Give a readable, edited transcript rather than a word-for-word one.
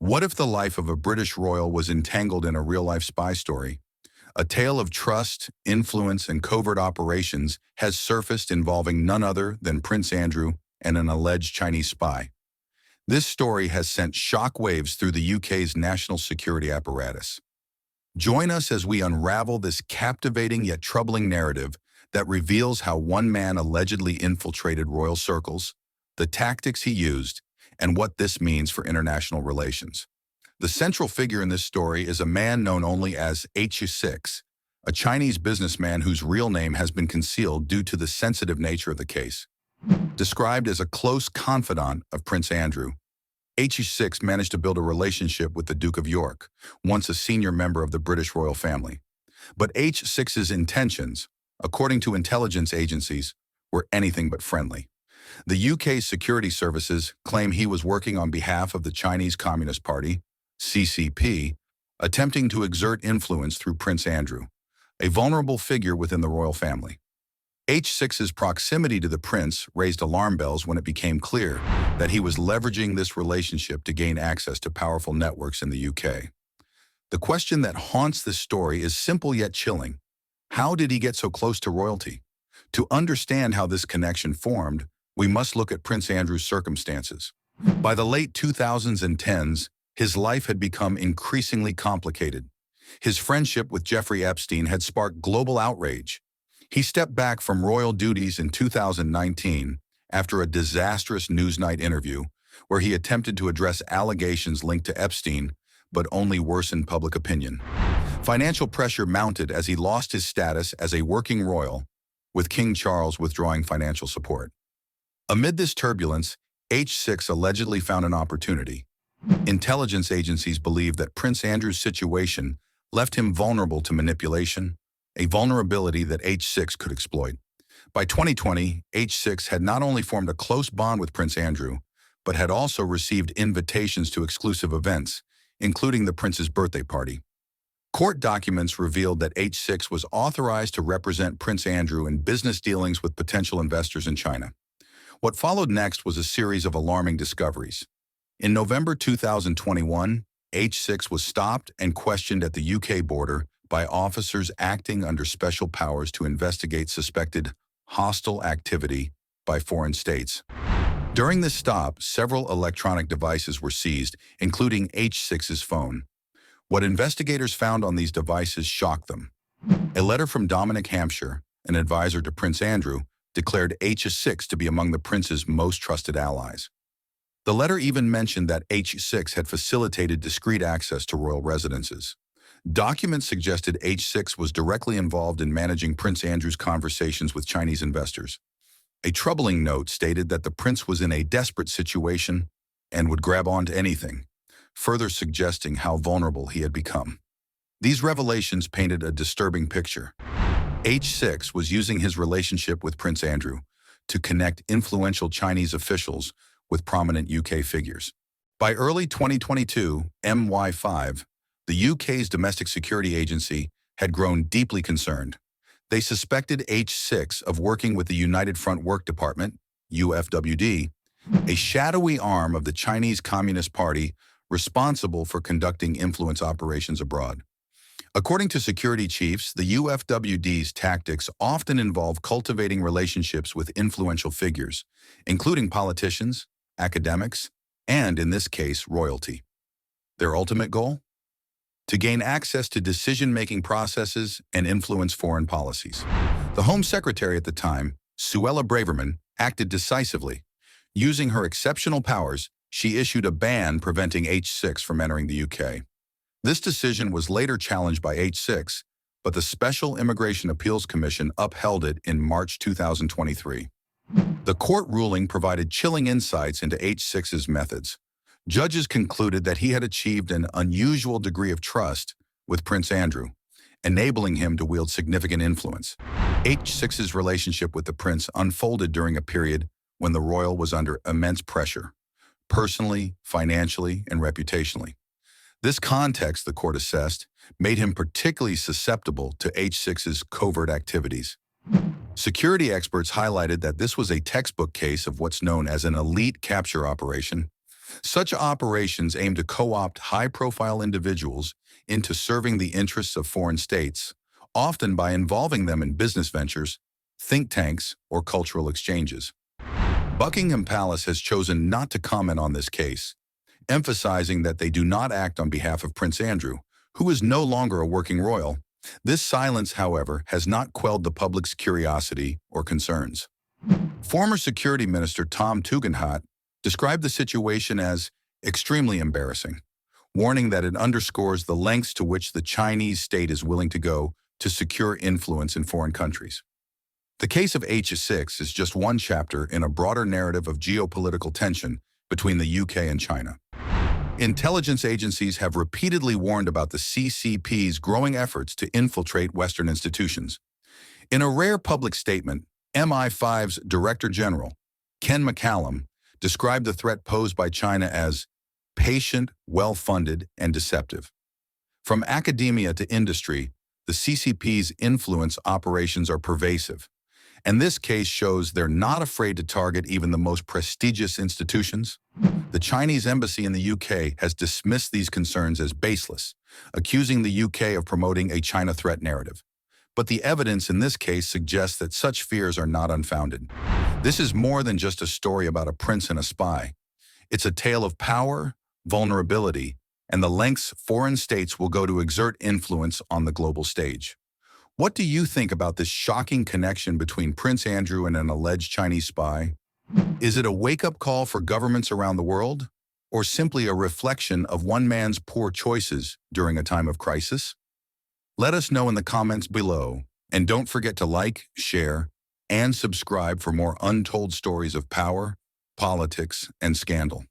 What if the life of a British royal was entangled in a real-life spy story? A tale of trust, influence, and covert operations has surfaced involving none other than Prince Andrew and an alleged Chinese spy. This story has sent shockwaves through the UK's national security apparatus. Join us as we unravel this captivating yet troubling narrative that reveals how one man allegedly infiltrated royal circles, the tactics he used, and what this means for international relations. The central figure in this story is a man known only as H6, a Chinese businessman whose real name has been concealed due to the sensitive nature of the case. Described as a close confidant of Prince Andrew, H6 managed to build a relationship with the Duke of York, once a senior member of the British royal family. But H6's intentions, according to intelligence agencies, were anything but friendly. The UK's security services claim he was working on behalf of the Chinese Communist Party, CCP, attempting to exert influence through Prince Andrew, a vulnerable figure within the royal family. H6's proximity to the prince raised alarm bells when it became clear that he was leveraging this relationship to gain access to powerful networks in the UK. The question that haunts this story is simple yet chilling. How did he get so close to royalty? To understand how this connection formed, we must look at Prince Andrew's circumstances. By the late 2010s, his life had become increasingly complicated. His friendship with Jeffrey Epstein had sparked global outrage. He stepped back from royal duties in 2019 after a disastrous Newsnight interview where he attempted to address allegations linked to Epstein, but only worsened public opinion. Financial pressure mounted as he lost his status as a working royal, with King Charles withdrawing financial support. Amid this turbulence, H6 allegedly found an opportunity. Intelligence agencies believe that Prince Andrew's situation left him vulnerable to manipulation, a vulnerability that H6 could exploit. By 2020, H6 had not only formed a close bond with Prince Andrew, but had also received invitations to exclusive events, including the prince's birthday party. Court documents revealed that H6 was authorized to represent Prince Andrew in business dealings with potential investors in China. What followed next was a series of alarming discoveries. In November 2021, H6 was stopped and questioned at the UK border by officers acting under special powers to investigate suspected hostile activity by foreign states. During this stop, several electronic devices were seized, including H6's phone. What investigators found on these devices shocked them. A letter from Dominic Hampshire, an advisor to Prince Andrew, declared H6 to be among the prince's most trusted allies. The letter even mentioned that H6 had facilitated discreet access to royal residences. Documents suggested H6 was directly involved in managing Prince Andrew's conversations with Chinese investors. A troubling note stated that the prince was in a desperate situation and would grab onto anything, further suggesting how vulnerable he had become. These revelations painted a disturbing picture. H6 was using his relationship with Prince Andrew to connect influential Chinese officials with prominent UK figures. By early 2022, MY5, the UK's domestic security agency, had grown deeply concerned. They suspected H6 of working with the United Front Work Department, UFWD, a shadowy arm of the Chinese Communist Party responsible for conducting influence operations abroad. According to security chiefs, the UFWD's tactics often involve cultivating relationships with influential figures, including politicians, academics, and, in this case, royalty. Their ultimate goal? To gain access to decision-making processes and influence foreign policies. The Home Secretary at the time, Suella Braverman, acted decisively. Using her exceptional powers, she issued a ban preventing H6 from entering the UK. This decision was later challenged by H6, but the Special Immigration Appeals Commission upheld it in March 2023. The court ruling provided chilling insights into H6's methods. Judges concluded that he had achieved an unusual degree of trust with Prince Andrew, enabling him to wield significant influence. H6's relationship with the prince unfolded during a period when the royal was under immense pressure, personally, financially, and reputationally. This context, the court assessed, made him particularly susceptible to H6's covert activities. Security experts highlighted that this was a textbook case of what's known as an elite capture operation. Such operations aim to co-opt high-profile individuals into serving the interests of foreign states, often by involving them in business ventures, think tanks, or cultural exchanges. Buckingham Palace has chosen not to comment on this case, emphasizing that they do not act on behalf of Prince Andrew, who is no longer a working royal. This silence, however, has not quelled the public's curiosity or concerns. Former Security Minister Tom Tugendhat described the situation as extremely embarrassing, warning that it underscores the lengths to which the Chinese state is willing to go to secure influence in foreign countries. The case of H6 is just one chapter in a broader narrative of geopolitical tension between the UK and China. Intelligence agencies have repeatedly warned about the CCP's growing efforts to infiltrate Western institutions. In a rare public statement, MI5's Director General, Ken McCallum, described the threat posed by China as patient, well-funded, and deceptive. From academia to industry, the CCP's influence operations are pervasive, and this case shows they're not afraid to target even the most prestigious institutions. The Chinese embassy in the UK has dismissed these concerns as baseless, accusing the UK of promoting a China threat narrative. But the evidence in this case suggests that such fears are not unfounded. This is more than just a story about a prince and a spy. It's a tale of power, vulnerability, and the lengths foreign states will go to exert influence on the global stage. What do you think about this shocking connection between Prince Andrew and an alleged Chinese spy? Is it a wake-up call for governments around the world, or simply a reflection of one man's poor choices during a time of crisis? Let us know in the comments below, and don't forget to like, share, and subscribe for more untold stories of power, politics, and scandal.